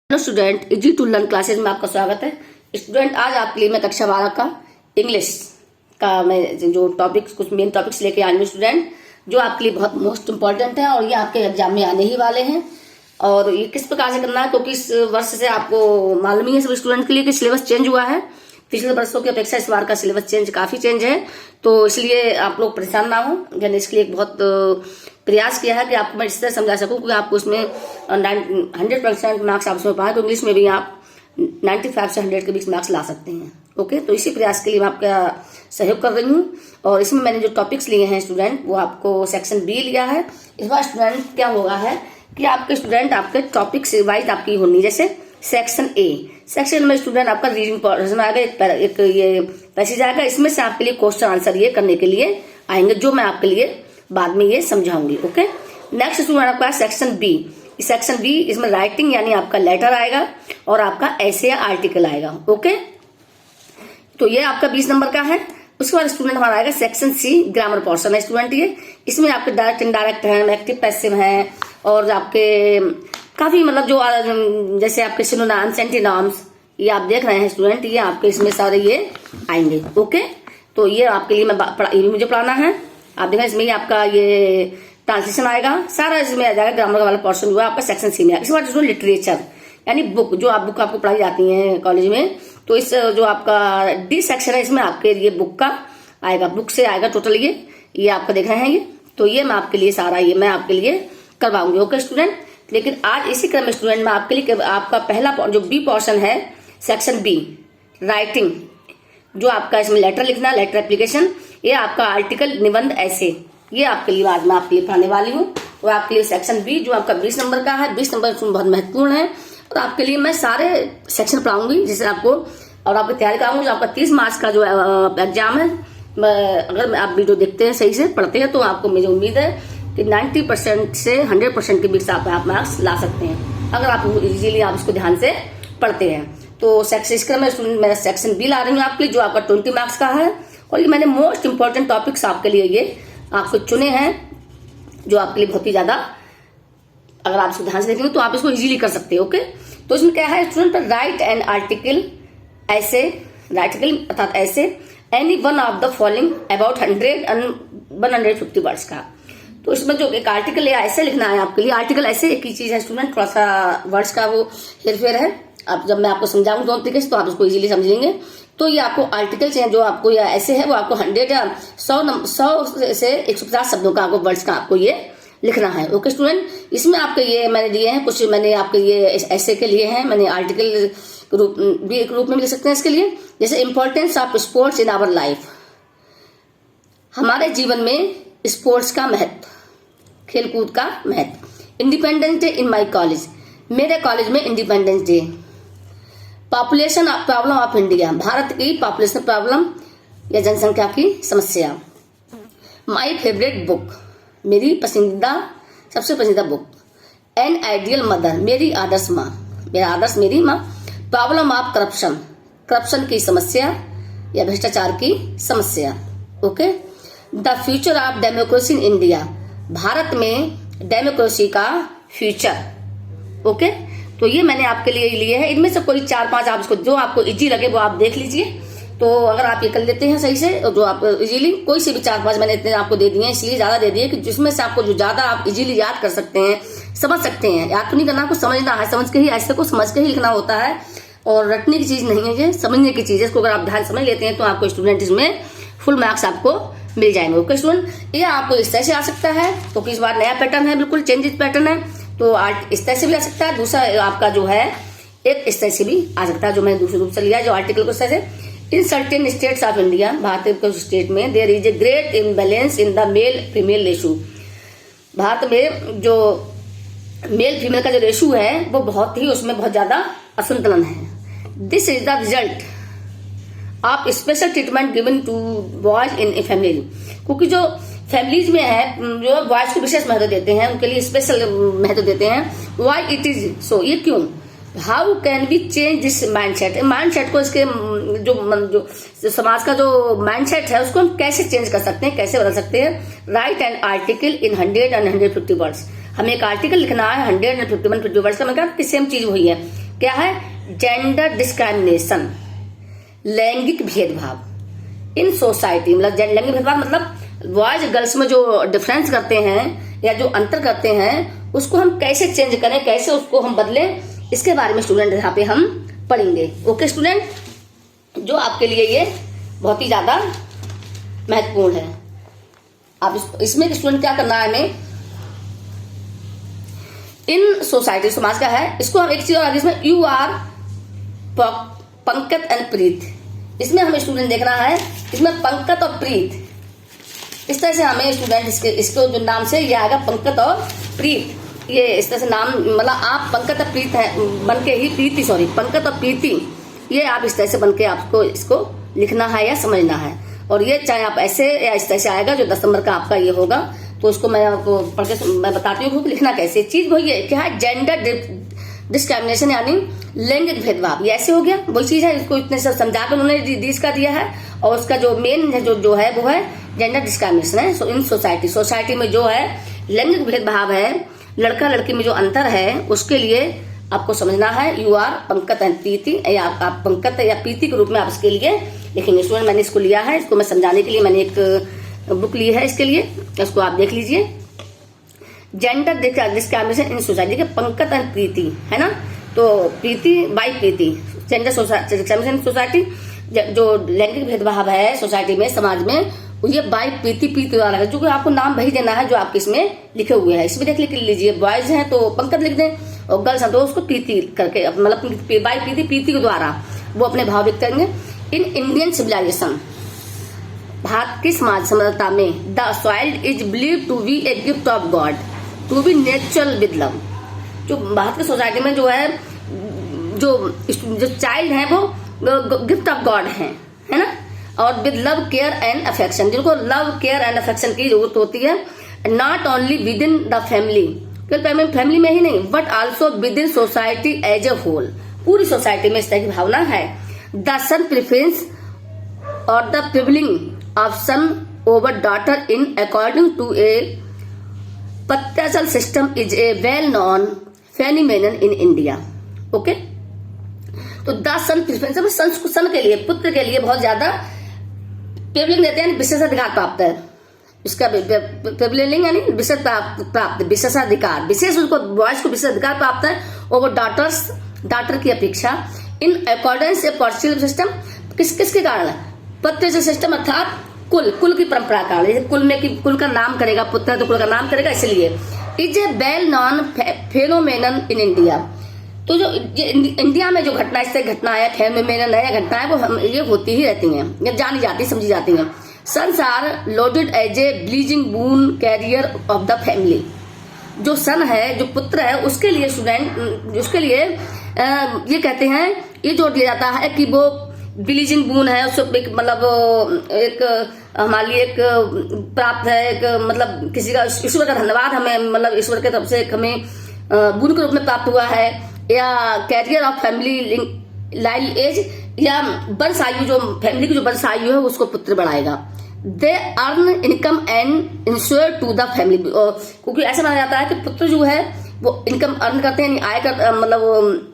Hello student, easy to learn classes में आपका स्वागत है। स्टूडेंट, आज आपके लिए मैं कक्षा 12 का इंग्लिश का मैं जो टॉपिक्स कुछ मेन टॉपिक्स लेके आई हूँ स्टूडेंट, जो आपके लिए बहुत मोस्ट इंपॉर्टेंट है और ये आपके एग्जाम में आने ही वाले हैं। और ये किस प्रकार से करना है, क्योंकि इस वर्ष से आपको मालूम ही है सब स्टूडेंट के लिए कि सिलेबस चेंज हुआ है। पिछले वर्षों की अपेक्षा इस बार का सिलेबस काफी चेंज है, तो इसलिए आप लोग परेशान ना हो। मैंने इसके लिए एक बहुत प्रयास किया है कि आपको मैं इस तरह समझा सकूं कि आपको उसमें 100% मार्क्स आप उसमें पाए, तो इंग्लिश में भी आप 95 से 100 के बीच मार्क्स ला सकते हैं। ओके, तो इसी प्रयास के लिए मैं आपका सहयोग कर रही हूँ। और इसमें मैंने जो टॉपिक्स लिए हैं स्टूडेंट, वो आपको सेक्शन बी लिया है। इस बार स्टूडेंट क्या होगा है कि आपके टॉपिक से वाइज आपकी होनी, जैसे सेक्शन में स्टूडेंट आपका रीडिंग पोर्शन आएगा, एक ये पैसेज आएगा। इसमें से आपके लिए क्वेश्चन आंसर ये करने के लिए आएंगे, जो मैं आपके लिए बाद में ये समझाऊंगी। ओके, नेक्स्ट स्टूडेंट आपका सेक्शन बी। इसमें राइटिंग यानी आपका लेटर आएगा और आपका ऐसे या आर्टिकल आएगा। ओके, तो ये आपका 20 नंबर का है। उसके बाद स्टूडेंट हमारा आएगा सेक्शन सी, ग्रामर पोर्शन है स्टूडेंट। ये इसमें आपके डायरेक्ट इनडायरेक्ट है, एक्टिव पैसिव है, और आपके काफी मतलब जो जैसे आपके सिनोनिम्स, एंटीनिम्स ये आप देख रहे हैं स्टूडेंट, ये आपके इसमें सारे ये आएंगे। ओके, तो ये आपके लिए मुझे पढ़ाना है। आप देखें इसमें आपका ये ट्रांसलेशन आएगा, सारा इसमें आ जाएगा। ग्रामर वाला पोर्शन जो है आपका सेक्शन सी में आएगा। इसके बाद जो लिटरेचर यानी बुक, जो आप बुक आपको पढ़ाई जाती है कॉलेज में, तो इस जो आपका डी सेक्शन है, इसमें आपके ये बुक का आएगा, बुक से आएगा टोटल। ये आपका देख रहे हैं ये, तो ये मैं आपके लिए सारा ये मैं आपके लिए करवाऊंगी। ओके स्टूडेंट, लेकिन आज इसी क्रम में स्टूडेंट में आपके लिए आपका पहला जो बी पोर्शन है सेक्शन बी, राइटिंग, जो आपका इसमें लेटर लिखना, लेटर एप्लीकेशन, ये आपका आर्टिकल, निबंध, ऐसे, ये आपके लिए आज मैं आपके लिए पढ़ाने वाली हूँ। और आपके लिए सेक्शन बी जो आपका 20 नंबर का है, 20 नंबर बहुत महत्वपूर्ण है। और आपके लिए मैं सारे सेक्शन पढ़ाऊंगी, जिससे आपको और आपकी तैयारी कराऊंगी। जो आपका 30 मार्क्स का जो एग्जाम है, अगर आप वीडियो देखते हैं, सही से पढ़ते हैं, तो आपको मुझे उम्मीद है कि 90% से 100% के बीच आप मार्क्स ला सकते हैं, अगर आप इजीली आप इसको ध्यान से पढ़ते हैं। तो सेक्शन में स्टूडेंट मैं सेक्शन बी ला रही हूँ आपके लिए, जो आपका 20 मार्क्स का है। और ये मैंने मोस्ट इंपॉर्टेंट टॉपिक्स आपके लिए ये आपको चुने हैं, जो आपके लिए बहुत ही ज्यादा, अगर आप इसको ध्यान से देखेंगे तो आप इसको इजीली कर सकते हो। ओके, तो इसमें क्या है स्टूडेंट, राइट एन आर्टिकल ऐसे, अर्थात ऐसे any one of the following about 100 and 150 words का। तो इसमें जो एक आर्टिकल या ऐसे लिखना है आपके लिए। आर्टिकल ऐसे एक ही चीज है स्टूडेंट, थोड़ा सा वर्ड्स का वो हेरफेर है। अब जब मैं आपको समझाऊंगा दोनों तरीके से, तो आप इसको इजीली समझ लेंगे। तो ये आपको आर्टिकल्स हैं जो आपको या ऐसे है, वो आपको 100 या 100 से 150 शब्दों का आपको वर्ड्स का आपको ये लिखना है। ओके स्टूडेंट, इसमें आपके ये मैंने दिए हैं कुछ, मैंने आपके ये ऐसे के लिए हैं, मैंने आर्टिकल रूप भी एक रूप में लिख सकते हैं इसके लिए। जैसे importance of sports in our life, हमारे जीवन में स्पोर्ट्स का महत्व, खेलकूद का महत्व। Independence day in my college, मेरे कॉलेज में independence day. Population problem of India, Bharat की पॉपुलेशन प्रॉब्लम या जनसंख्या की समस्या। माई फेवरेट बुक, मेरी पसंदीदा सबसे पसंदीदा बुक। एन आइडियल मदर, मेरी आदर्श माँ, मेरा आदर्श मेरी माँ। प्रॉब्लम ऑफ करप्शन की समस्या या भ्रष्टाचार की समस्या। Okay, the future of democracy in India, Bharat में डेमोक्रेसी का फ्यूचर। ओके, तो ये मैंने आपके लिए लिए हैं। इनमें से कोई 4-5 आप इसको जो आपको इजी लगे वो आप देख लीजिए। तो अगर आप ये कर लेते हैं सही से, जो आप इजीली कोई से भी 4-5 मैंने इतने आपको दे दिए हैं, इसलिए ज्यादा दे दिए कि जिसमें से आपको जो ज्यादा आप इजीली याद कर सकते हैं, समझ सकते हैं। याद तो नहीं करना, आपको समझना है, समझ के ही ऐसे को समझ के ही लिखना होता है, और रटने की चीज नहीं है, ये समझने की चीज है। इसको अगर आप ध्यान समझ लेते हैं तो आपको स्टूडेंट इसमें फुल मार्क्स आपको मिल जाएंगे। ओके स्टूडेंट, ये आपको इस तरह से आ सकता है, क्योंकि इस बार नया पैटर्न है, बिल्कुल चेंजेस पैटर्न है, तो इस तरह से भी आ सकता है। दूसरा आपका जो है एक इस तरह से भी आ सकता है, जो मैंने दूसरे रूप से लिया, जो आर्टिकल को इस तरह से। In certain states of India, Bharat के कुछ स्टेट में, there is a great imbalance in the male female ratio, Bharat में जो मेल फीमेल का जो रेशो है वो बहुत ही, उसमें बहुत ज्यादा असंतुलन है। This is the result of special treatment given to boys in a family, क्योंकि जो फैमिलीज में है, जो बॉयज को विशेष महत्व देते हैं, उनके लिए स्पेशल महत्व देते हैं। व्हाई इट इज सो, ये क्यों। How can we change this mindset को, इसके जो समाज का जो माइंडसेट है उसको हम कैसे चेंज कर सकते हैं, कैसे बदल सकते हैं। Right an article in 100 and 150 words, हमें एक आर्टिकल लिखना है 100 and 150 वर्ड्स का, मतलब कि सेम चीज वही है। क्या है? जेंडर डिस्क्रिमिनेशन, लैंगिक भेदभाव इन सोसाइटी। मतलब लैंगिक भेदभाव मतलब बॉयज गर्ल्स में जो डिफरेंस करते हैं या जो अंतर करते हैं उसको हम कैसे चेंज करें, कैसे उसको हम बदलें, इसके बारे में स्टूडेंट यहाँ पे हम पढ़ेंगे। ओके स्टूडेंट, जो आपके लिए ये बहुत ही ज्यादा महत्वपूर्ण है। आप इसमें स्टूडेंट क्या करना है हमें, इन सोसाइटी समाज का है, इसको हम एक चीज और इसमें यू आर पंकज एंड प्रीत, इसमें हमें स्टूडेंट देखना है, इसमें पंकज और प्रीत, इस तरह से हमें स्टूडेंट इसको जो नाम से ये आएगा पंकज और प्रीत, ये इस तरह से नाम मतलब आप पंकज और प्रीत है बन के ही प्रीति, सॉरी पंकज और प्रीति, ये आप इस तरह से बन के आपको इसको लिखना है या समझना है। और ये चाहे आप ऐसे या इस तरह से आएगा, जो 10 नंबर का आपका ये होगा, तो उसको मैं आपको पढ़ के मैं बताती हूँ लिखना कैसे। चीज वही है, क्या है? जेंडर डिस्क्रिमिनेशन यानी लैंगिक भेदभाव, ये ऐसे हो गया, वही चीज है। इसको इतने सब समझा कर उन्होंने इसका दिया है, और उसका जो मेन है जो है वो है जेंडर डिस्क्रिमिनेशन है। सो इन सोसाइटी में जो है लैंगिक भेदभाव है, लड़का लड़की में जो अंतर है, उसके लिए आपको समझना है यू आर पंकज एंड प्रीति, या आप पंकज या प्रीति के रूप में आप इसके लिए लिखेंगे। स्टूडेंट मैंने इसको लिया है, इसको मैं समझाने के लिए मैंने एक बुक ली है इसके लिए, इसको आप देख लीजिए। जेंडर डिस्क्रिमिनेशन इन सोसाइटी के पंकज एंड प्रीति है ना, तो Preeti by Preeti, gender discrimination society, जो लैंगिक भेदभाव है सोसाइटी में समाज में, ये बाई प्रीति द्वारा है, जो कि आपको नाम वही देना है जो आपके इसमें लिखे हुए हैं। इसमें लिख लीजिए, बॉयज हैं तो पंकज लिख दें, और गर्ल्स हैं तो उसको प्रीति करके, मतलब बाई प्रीति के द्वारा वो अपने भाव व्यक्त करेंगे। इन इंडियन सिविलाइजेशन, भारत की समाज सभ्यता में, the child is believe to be a gift of god to be natural with love. जो भारत की सोसाइटी में जो है जो चाइल्ड है वो गिफ्ट ऑफ गॉड है ना, और with love care and affection, जिनको लव केयर एंड अफेक्शन की जरूरत होती है, not only within the family, केवल फैमिली में ही नहीं, but also within society as a whole, पूरी सोसाइटी में इस तरह की भावना है। द सन प्रिफरेंस और the prevailing of son over daughter in according to a patriarchal system is a well known phenomenon in India. Okay, तो the son preference, सन के लिए, पुत्र के लिए बहुत ज्यादा प्रिविलेज देते हैं, विशेषाधिकार प्राप्त है। इसका प्रिविलेज यानी विशेष प्राप्त, विशेषाधिकार, विशेष उनको बॉयज को विशेषाधिकार प्राप्त है और वो डॉटर की अपेक्षा, in accordance A partial system, किसके कारण? पत्र सिस्टम अर्थात कुल की परंपरा का, कुल का नाम करेगा, पुत्र है तो कुल का नाम करेगा, इसलिए is a well non phenomenon in India. तो जो इंडिया में जो घटना, इससे घटना है, फेनोमेनन है या घटना है, वो ये होती ही रहती हैं, ये जानी जाती समझी जाती हैं। Sons are loaded as a blessing boon carrier of the family. जो सन है, जो पुत्र है, उसके लिए स्टूडेंट, उसके लिए ये कहते हैं, ये जोड़ दिया जाता है कि वो बिलीजिंग बून है, उसको मतलब एक हमारे लिए एक प्राप्त है, एक मतलब किसी का ईश्वर का धन्यवाद हमें, मतलब ईश्वर की तरफ से हमें बून के रूप में प्राप्त हुआ है, या कैरियर ऑफ फैमिली लाइल एज, या वंश आयु, जो फैमिली की जो वंश आयु है उसको पुत्र बढ़ाएगा। They earn income and ensure to the family, क्योंकि ऐसा माना जाता है कि पुत्र जो है वो इनकम अर्न करते हैं, आय कर, मतलब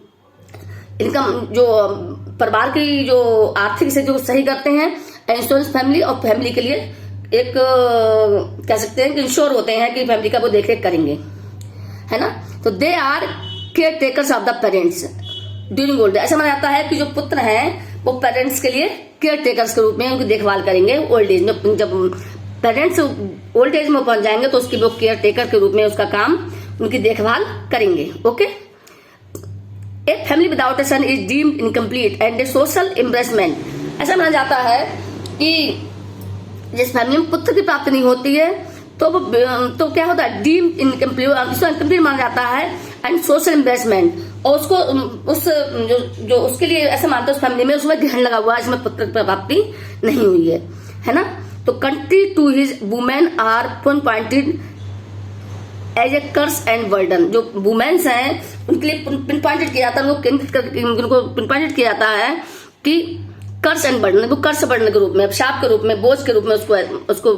इनकम जो परिवार की जो आर्थिक से जो सही करते हैं, इंश्योरेंस फैमिली, और फैमिली के लिए एक कह सकते हैं कि इंश्योर होते हैं कि फैमिली का वो देख रेख करेंगे, है ना। तो they are care takers of the parents during old age. ऐसा माना जाता है कि जो पुत्र हैं वो पेरेंट्स के लिए केयर टेकर्स के रूप में उनकी देखभाल करेंगे ओल्ड एज में। जब पेरेंट्स ओल्ड एज में पहुंच जाएंगे तो उसकी वो केयर टेकर के रूप में उसका काम, उनकी देखभाल करेंगे। Okay, a family without a son is deemed incomplete and a social embarrassment. ऐसा माना जाता है कि जिस फैमिली में पुत्र की प्राप्ति नहीं होती है तो क्या होता है, डीम्ड इनकम्प्लीट माना जाता है, एंड सोशल एम्ब्रेसमेंट, और उसको जो उसके लिए ऐसा मानते हैं उस फैमिली में उसमें ग्रहण लगा हुआ है, इसमें पुत्र की प्राप्ति नहीं हुई है ना। तो country to his women are pointed as a curse and burden. जो वुमेन्स हैं उनके लिए पिन पॉइंटेड किया जाता है, उनको केंद्रित करके उनको पिन पॉइंटेड किया जाता है कि कर्स एंड बर्डन, वो कर्स बर्डन के रूप में, शाप के रूप में, बोझ के रूप में उसको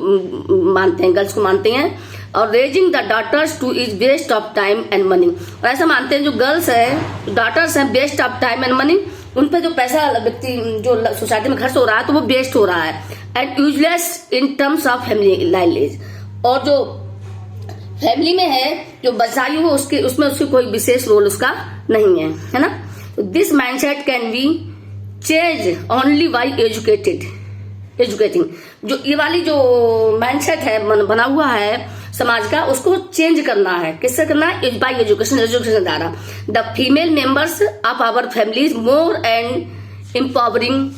मानते हैं, गर्ल्स को मानते हैं। और raising the daughters to is waste of time and money. और ऐसा मानते हैं जो गर्ल्स है, डॉटर्स हैं, waste of time and money, उन पे जो पैसा व्यक्ति जो सोसाइटी में खर्च हो रहा है तो वो वेस्ट हो रहा है। And useless in terms of family lineage, और जो फैमिली में है जो बचाई हो उसके उसमें उसकी कोई विशेष रोल उसका नहीं है ना। This mindset can be change only by educating. जो ये वाली जो माइंडसेट है बना हुआ है समाज का, उसको चेंज करना है। किससे करना है? बाई एजुकेशन, एजुकेशन द्वारा। The female members of our families more and empowering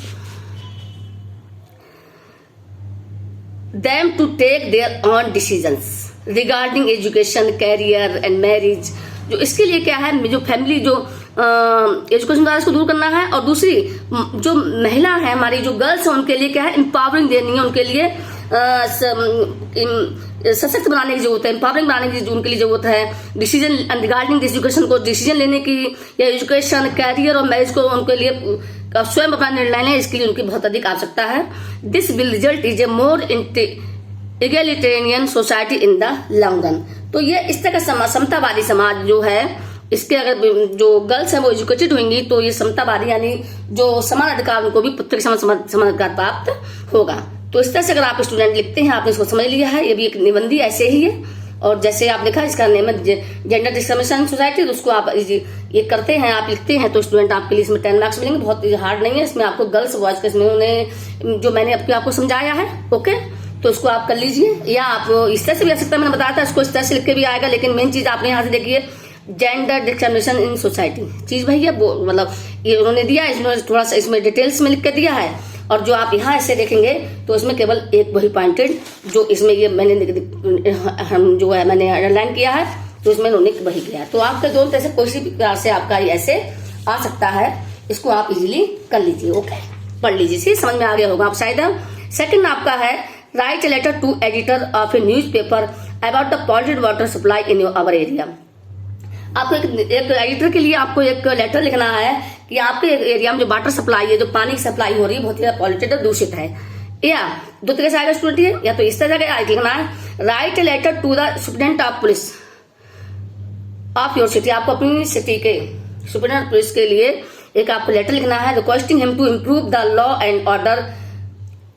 them to take their own decisions regarding education, career and marriage। जो इसके लिए क्या है, जो फैमिली जो एजुकेशन द्वारा इसको दूर करना है, और दूसरी जो महिला है हमारी जो गर्ल्स है उनके लिए क्या है, एम्पावरिंग देनी है, उनके लिए सशक्त बनाने की जरूरत है, एम्पावरिंग बनाने की उनके लिए जरूरत है। डिसीजन रिगार्डिंग एजुकेशन को डिसीजन लेने की, या एजुकेशन, कैरियर और मैरिज को उनके लिए स्वयं अपना निर्णय लें, इसके लिए उनकी बहुत अधिक आवश्यकता है। This will result is a more egalitarian society in the long run. तो ये इस तरह का समतावादी समाज जो है, इसके अगर जो गर्ल्स हैं वो एजुकेटेड होंगी तो ये समतावादी यानी जो समान अधिकार उनको भी पुत्र समान अधिकार प्राप्त होगा। तो इस तरह से अगर आप स्टूडेंट लिखते हैं, आपने इसको समझ लिया है, ये भी एक निबंधी ऐसे ही है। और जैसे आप देखा इसका नेम है जेंडर डिस्क्रिमिनेशन सोसाइटी, तो उसको आप ये करते हैं, आप लिखते हैं तो स्टूडेंट आपके लिए इसमें 10 मार्क्स मिलेंगे। बहुत हार्ड नहीं है, इसमें आपको गर्ल्स बॉयज के इसमें उन्हें जो मैंने आपको समझाया है, ओके, तो इसको आप कर लीजिए। या आप इस तरह से भी आ सकता है, मैंने बताया था इसको इस तरह से लिख के भी आएगा, लेकिन मेन चीज आपने यहाँ से देखिए, जेंडर डिस्क्रिमिनेशन इन सोसाइटी चीज भैया वो मतलब ये उन्होंने दिया, इसमें थोड़ा सा इसमें डिटेल्स में लिख के दिया है। और जो आप यहाँ ऐसे देखेंगे तो इसमें केवल एक वही पॉइंटेड जो इसमें ये मैंने हम जो है मैंने अंडरलाइन किया है, तो इसमें उन्होंने वही किया है। तो आपके दोनों तरह से कोई भी प्रकार से आपका ये ऐसे आ सकता है, इसको आप इजीली कर लीजिए, ओके, पढ़ लीजिए, समझ में आ गया होगा आप शायद। सेकंड आपका है write a letter to editor of a newspaper about the polluted water supply in our area. आपको एक एडिटर के लिए आपको एक लेटर लिखना है कि आपके एरिया में जो वाटर सप्लाई है, जो पानी की सप्लाई हो रही है, बहुत ही पॉल्यूटेड और दूषित है। या दो तरह से आएगा स्टूडेंट है, या तो इस तरह से लिखना है, write a letter to the superintendent of police of your city. आपको अपनी सिटी के सुप्रिटेंडेंट पुलिस के लिए एक आपको लेटर लिखना है, requesting him to improve the law and order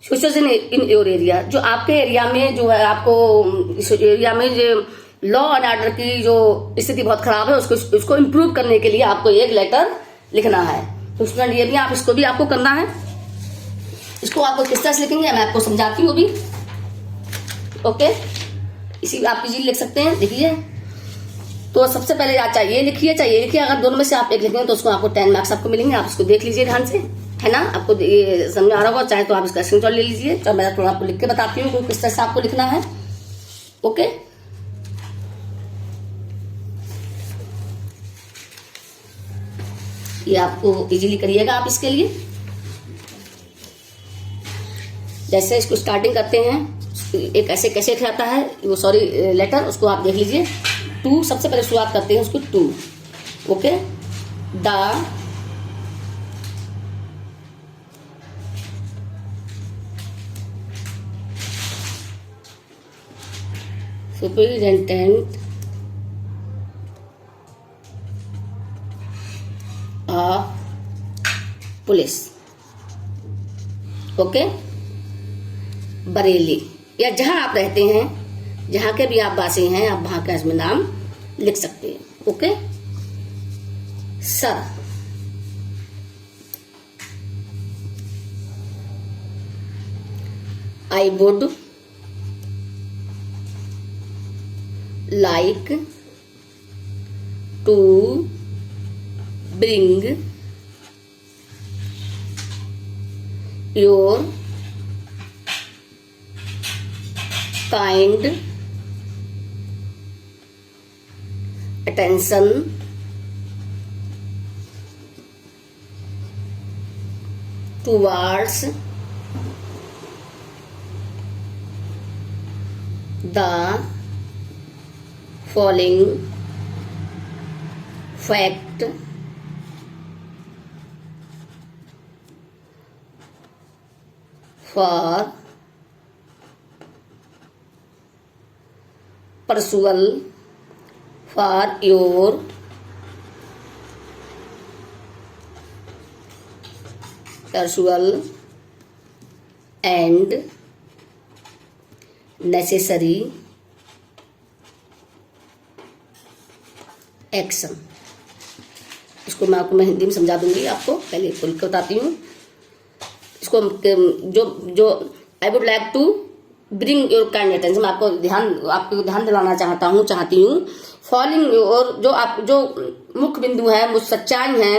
situation in your area. जो आपके एरिया में जो है, आपको इस एरिया में जो लॉ एंड ऑर्डर की जो स्थिति बहुत खराब है, उसको इम्प्रूव करने के लिए आपको एक लेटर लिखना है। तो स्टूडेंट ये भी आप इसको भी आपको करना है। इसको आपको किस तरह से लिखेंगे मैं आपको समझाती हूँ अभी, ओके, इसी आप इजीली लिख सकते हैं। देखिए, तो सबसे पहले आप चाहिए लिखिए, अगर दोनों में से आप एक लिखेंगे तो उसको आपको 10 मार्क्स आपको मिलेंगे। आप इसको देख लीजिए ध्यान से, है ना, आपको ये समझ आ रहा होगा। चाहे तो आप इसका स्क्रीनशॉट ले लीजिए, तो मैं थोड़ा आपको लिख के बताती हूँ किस तरह से आपको लिखना है, ओके। ये आपको इजीली करिएगा आप इसके लिए। जैसे इसको स्टार्टिंग करते हैं, एक ऐसे कैसे आता है वो, सॉरी लेटर, उसको आप देख लीजिए। 2 सबसे पहले शुरुआत करते हैं उसको 2, okay. The superintendent police, okay, Bareilly, या जहां आप रहते हैं, जहां के भी आप वासी हैं, आप वहां का इसमें नाम लिख सकते हैं, okay. Sir, I would like to bring your kind attention towards the following fact for perusal for your perusal and necessary action. इसको मैं हिंदी में समझा दूंगी आपको, पहले इसको लिख के बताती हूँ। इसको जो I would like to bring your kind attention, आपको ध्यान दिलाना चाहती हूँ फॉलोइंग, और जो मुख्य बिंदु है, मुख्य सच्चाई है,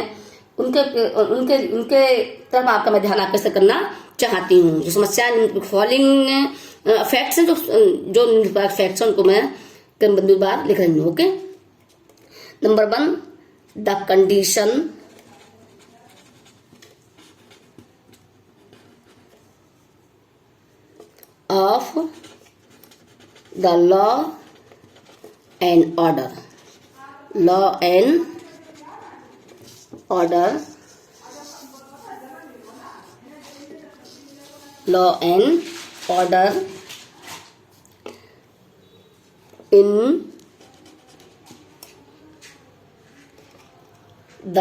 उनके तरफ आपका मैं ध्यान आकर्षित करना चाहती हूँ। जो समस्या फॉलोइंग फैक्ट्स हैं, जो फैक्ट्स हैं उनको मैं क्रम बिंदु बार लिख रही हूँ। Okay, number 1, the condition of the law and order. Law and order, law and order in the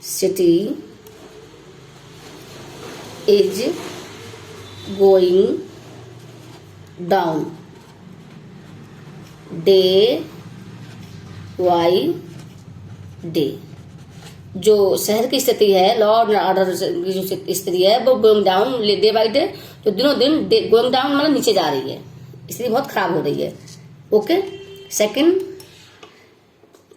city is going down day by day। जो शहर की स्थिति है, लॉ और ऑर्डर की जो स्थिति है वो going down day by day, तो दिनों दिन गोइंग डाउन मतलब नीचे जा रही है, स्थिति बहुत खराब हो रही है। ओके, सेकंड,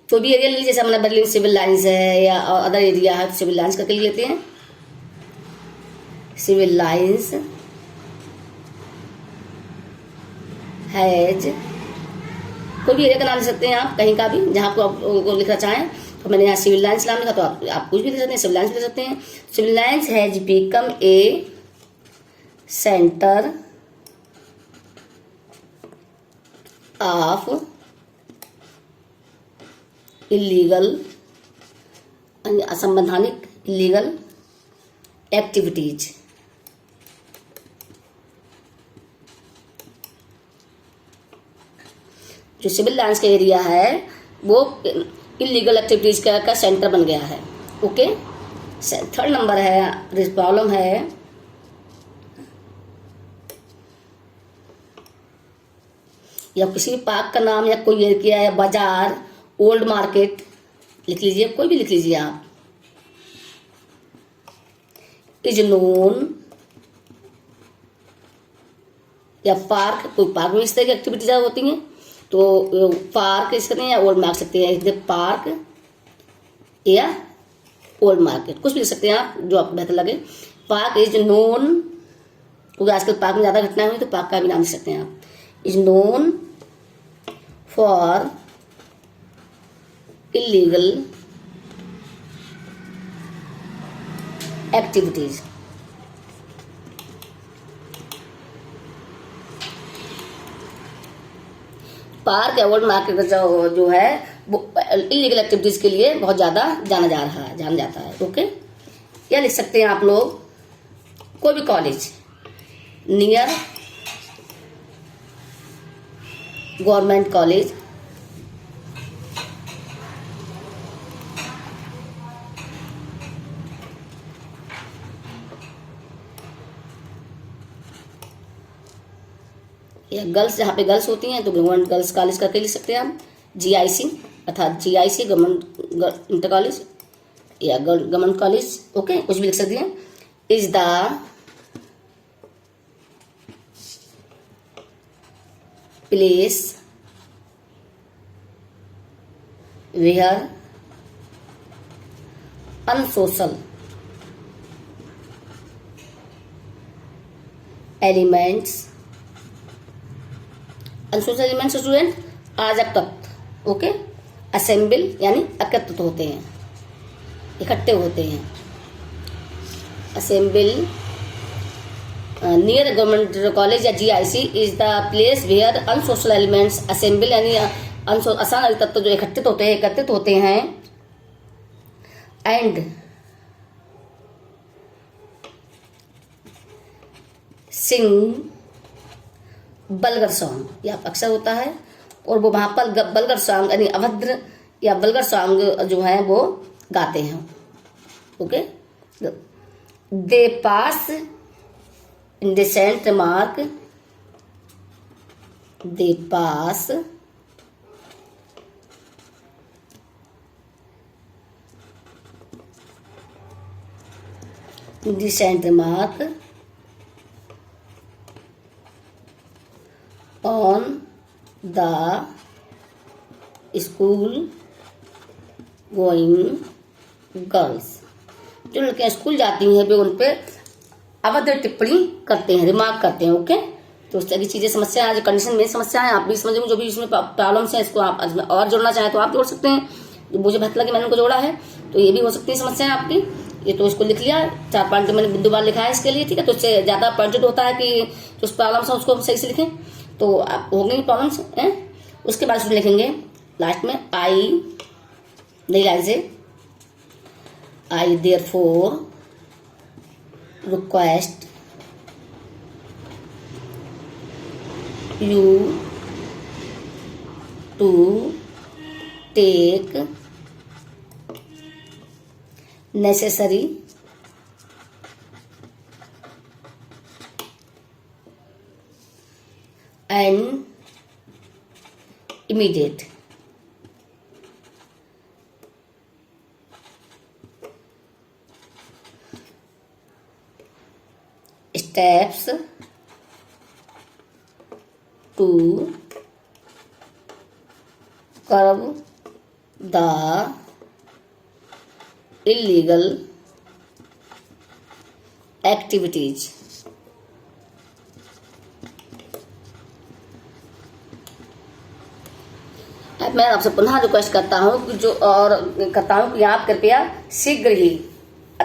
तो भी एरिया ले लीजिए, जैसे हमारा बर्लिन सिविल लाइंस है या अदर एरिया है, तो सिविल लाइंस करके लेते हैं। सिविल लाइंस हैज, कोई भी एरिया का नाम ले सकते हैं आप, कहीं का भी जहाँ आपको लिखना चाहें। तो मैंने यहाँ सिविल लाइंस नाम लिखा, तो आप कुछ भी लिख सकते हैं, सिविल लाइंस लिख सकते हैं। Civil lines has become a centre of illegal, असंवैधानिक इलीगल एक्टिविटीज। जो सिविल लाइंस का एरिया है वो इलीगल एक्टिविटीज का सेंटर बन गया है। ओके, थर्ड नंबर है, प्रॉब्लम है या किसी भी पार्क का नाम या कोई एरिया है, बाजार, ओल्ड मार्केट लिख लीजिए, कोई भी लिख लीजिए आप। इज नोन, या पार्क, कोई पार्क में इस तरह की एक्टिविटीज होती हैं, तो पार्क इस तरह या ओल्ड मार्क सकते हैं, पार्क या ओल्ड मार्केट, कुछ भी लिख सकते हैं आप, जो आपको बेहतर लगे। पार्क इज नोन, क्योंकि आजकल पार्क में ज्यादा घटनाएं हुई, तो पार्क का भी नाम लिख सकते हैं आप। Is known for illegal activities। Park या वर्ल्ड मार्केट जो है वो इलीगल एक्टिविटीज के लिए बहुत ज्यादा जाना जाता है। ओके, या लिख सकते हैं आप लोग कोई भी कॉलेज नियर गवर्नमेंट कॉलेज, या गर्ल्स, जहाँ पे गर्ल्स होती हैं तो गवर्नमेंट गर्ल्स कॉलेज करके लिख सकते हैं हम। GIC अर्थात GIC गवर्नमेंट इंटर कॉलेज या गवर्नमेंट कॉलेज। ओके, कुछ भी लिख सकते हैं। Is the place where unsocial elements, unsocial elements student आज एकत्र। ओके, असेंबल यानी एकत्रित होते हैं, इकट्ठे होते हैं। असेंबल नियर गवर्नमेंट कॉलेज या GIC is the place where unsocial elements assemble, यानी असामाजिक तत्व जो एकत्रित होते हैं एंड सिंग बल्गर सॉन्ग, यह अक्सर होता है, और वो वहां पर बल्गर सॉन्ग यानी अभद्र या बल्गर सॉन्ग जो है वो गाते हैं। Okay, they pass indecent remark, they pass indecent remark on the school going girls, जो लड़कियां स्कूल जाती हैं वे उन पे अभद्र टिप्पणी करते हैं, रिमार्क करते हैं। ओके, तो उस तरह की चीजें समस्या है, जो कंडीशन में समस्या है, आप भी समझ जो भी इसमें प्रॉब्लम्स है, इसको आप और जोड़ना चाहें तो आप जोड़ सकते हैं। मुझे पता लगा कि मैंने उनको जोड़ा है, तो ये भी हो सकती है समस्या है आपकी। ये तो इसको लिख लिया, 4 पॉइंट मैंने बिंदुवार लिखा है इसके लिए, ठीक है। तो उससे ज्यादा पॉइंटेड होता है कि जो प्रॉब्लम्स है उसको हम सही से लिखें, तो आप हो गई प्रॉब्लम्स हैं। उसके बाद उसमें लिखेंगे लास्ट में आई, नहीं आई से आई therefore request you to take necessary and immediate steps to curb the illegal activities। अब मैं आपसे पुनः रिक्वेस्ट करता हूँ कि कि आप कृपया शीघ्र ही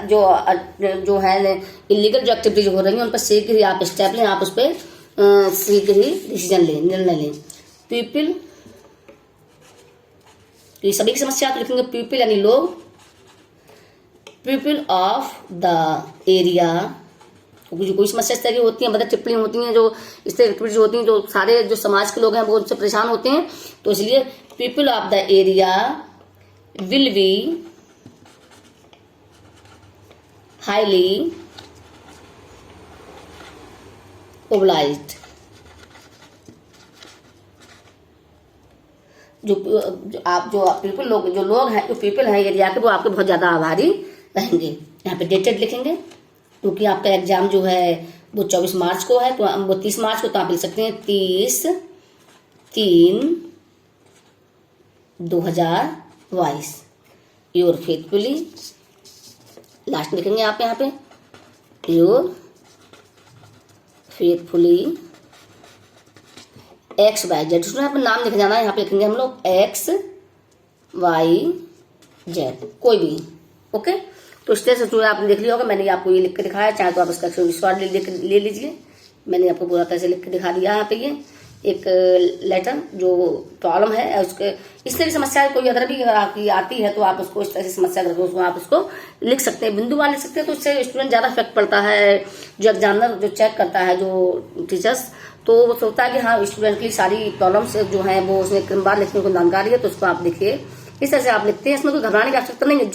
जो है इलीगल जो एक्टिविटीज हो रही हैं उन पर शीघ्र ही आप स्टेप लें, आप उस पर शीघ्र ही डिसीजन लें, निर्णय लें। पीपल, तो सभी की समस्या आप लिखेंगे पीपल यानी लोग, पीपल ऑफ द एरिया, जो कोई समस्या इस तरह की होती है, मतलब टिप्पणी होती हैं, जो इस तरह एक्टिविटीज होती हैं, जो सारे जो समाज के लोग हैं वो उनसे परेशान होते हैं, तो इसलिए people of the area will be highly obliged, जो पीपल लोग जो लोग हैं, जो पीपल हैं एरिया के, वो आपके बहुत ज्यादा आभारी रहेंगे। यहाँ पे डेटेड लिखेंगे, क्योंकि आपका एग्जाम जो है वो 24 मार्च को है, तो वो 30 मार्च को, तो आप लिख सकते हैं 30/3/2022। योर फेथफुली, लास्ट में लिखेंगे आप यहाँ पे योर फेथफुली XYZ, उसमें यहाँ पे नाम लिख जाना है, यहाँ पे लिखेंगे हम लोग XYZ, कोई भी। ओके, तो इस तरह से जो आपने देख लिया होगा, मैंने आपको ये लिख के दिखाया, चाहे तो आप इसका स्क्रीनशॉट ले लीजिए। मैंने आपको पूरा तरह से लिख के दिखा दिया यहाँ पे, ये एक लेटर जो प्रॉब्लम है उसके, इस तरह की समस्या कोई अगर भी आपकी आती है तो आप उसको इस तरह से समस्या करके उसको आप उसको लिख सकते हैं, बिंदुवार लिख सकते हैं, तो इससे स्टूडेंट ज्यादा इफेक्ट पड़ता है। जो एग्जामिनर जो चेक करता है, जो टीचर्स, तो वो सोचता है कि हाँ स्टूडेंट की सारी प्रॉब्लम्स जो है वो उसने क्रमवार लिखने को जानकारी है, तो उसको आप लिखिए। इस तरह से आप लिखते हैं, इसमें कोई घबराने की आवश्यकता नहीं है।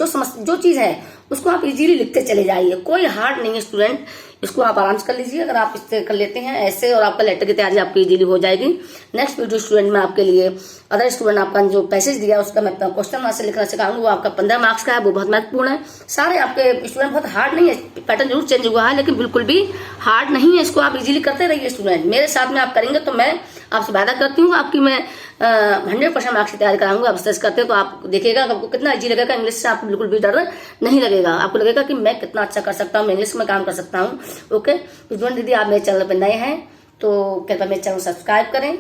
जो चीज है उसको आप इजीली लिखते चले जाइए, कोई हार्ड नहीं है स्टूडेंट, इसको आप आराम से कर लीजिए। अगर आप इससे कर लेते हैं ऐसे, और आपका लेटर की तैयारी आपकी इजीली हो जाएगी। नेक्स्ट वीडियो स्टूडेंट में आपके लिए अदर स्टूडेंट आपका जो पैसेज दिया उसका मैं क्वेश्चन वहां से लिखना सिखाऊंगा, वो आपका 15 मार्क्स का है, वो बहुत महत्वपूर्ण है। सारे आपके स्टूडेंट बहुत हार्ड नहीं है, पैटर्न जरूर चेंज हुआ है लेकिन बिल्कुल भी हार्ड नहीं है, इसको आप इजीली करते रहिए स्टूडेंट। मेरे साथ में आप करेंगे तो मैं आपसे वादा करती हूँ आपकी मैं 100% मार्क्स की तैयारी कराऊंगा। आप स्ट्रेस करते हैं तो आप देखिएगा आपको कितना इजी लगेगा। इंग्लिश से आपको बिल्कुल भी डर नहीं लगेगा, आपको लगेगा कि मैं कितना अच्छा कर सकता हूँ, मैं इंग्लिश में काम कर सकता हूँ। ओके, तो स्टूडेंट यदि आप मेरे चैनल पर नए हैं तो कृपया मेरे चैनल सब्सक्राइब करें,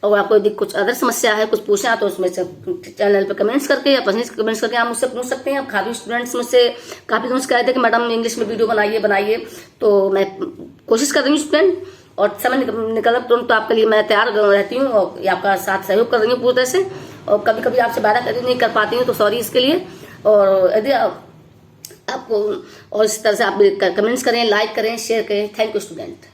और आपको यदि कुछ अदर समस्या है, कुछ पूछना तो उसमें से चैनल पर कमेंट्स करके या पर्सनली कमेंट्स करके आप मुझसे पूछ सकते हैं। काफी स्टूडेंट्स मुझसे काफी दोस्त कह रहे थे कि मैडम इंग्लिश में वीडियो बनाइए, तो मैं कोशिश कर रही हूँ स्टूडेंट, और समय निकल तुरंत तो आपके लिए मैं तैयार रहती हूँ और आपका साथ सहयोग कर रही हूँ पूरी तरह से। और कभी कभी आपसे वादा नहीं कर पाती हूँ तो सॉरी इसके लिए। और यदि आपको और इस तरह से आप कमेंट्स करें, लाइक करें, शेयर करें। Thank you student.